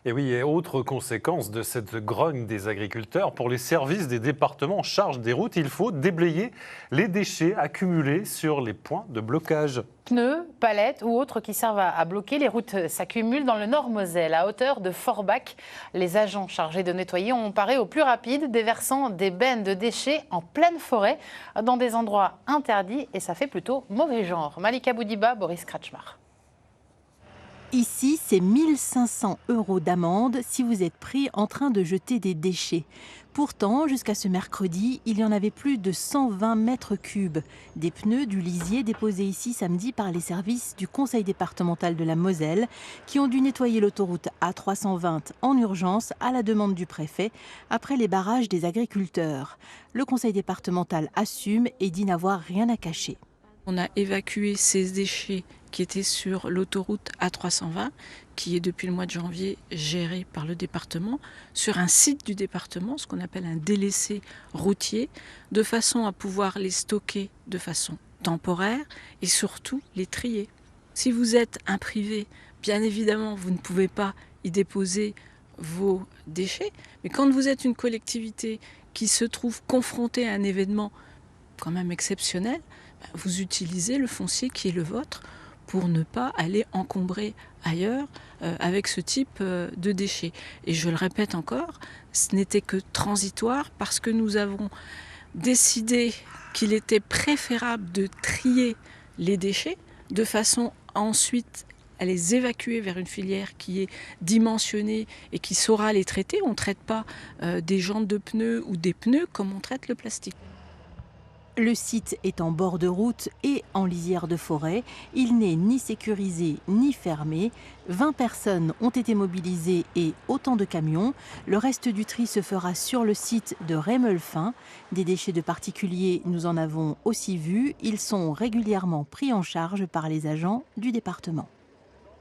Et oui, et autre conséquence de cette grogne des agriculteurs, pour les services des départements en charge des routes, il faut déblayer les déchets accumulés sur les points de blocage. Pneus, palettes ou autres qui servent à bloquer, les routes s'accumulent dans le Nord-Moselle, à hauteur de Forbach. Les agents chargés de nettoyer ont paré au plus rapide, déversant des bennes de déchets en pleine forêt, dans des endroits interdits, et ça fait plutôt mauvais genre. Malika Boudiba, Boris Kratchmar. Ici, c'est 1500 € d'amende si vous êtes pris en train de jeter des déchets. Pourtant, jusqu'à ce mercredi, il y en avait plus de 120 mètres cubes. Des pneus du lisier déposés ici samedi par les services du conseil départemental de la Moselle qui ont dû nettoyer l'autoroute A320 en urgence à la demande du préfet après les barrages des agriculteurs. Le conseil départemental assume et dit n'avoir rien à cacher. On a évacué ces déchets qui étaient sur l'autoroute A320, qui est depuis le mois de janvier gérée par le département, sur un site du département, ce qu'on appelle un délaissé routier, de façon à pouvoir les stocker de façon temporaire et surtout les trier. Si vous êtes un privé, bien évidemment, vous ne pouvez pas y déposer vos déchets, mais quand vous êtes une collectivité qui se trouve confrontée à un événement quand même exceptionnel, vous utilisez le foncier qui est le vôtre pour ne pas aller encombrer ailleurs avec ce type de déchets. Et je le répète encore, ce n'était que transitoire parce que nous avons décidé qu'il était préférable de trier les déchets de façon à ensuite à les évacuer vers une filière qui est dimensionnée et qui saura les traiter. On ne traite pas des jantes de pneus ou des pneus comme on traite le plastique. Le site est en bord de route et en lisière de forêt. Il n'est ni sécurisé ni fermé. 20 personnes ont été mobilisées et autant de camions. Le reste du tri se fera sur le site de Rémeulfin. Des déchets de particuliers, nous en avons aussi vu. Ils sont régulièrement pris en charge par les agents du département.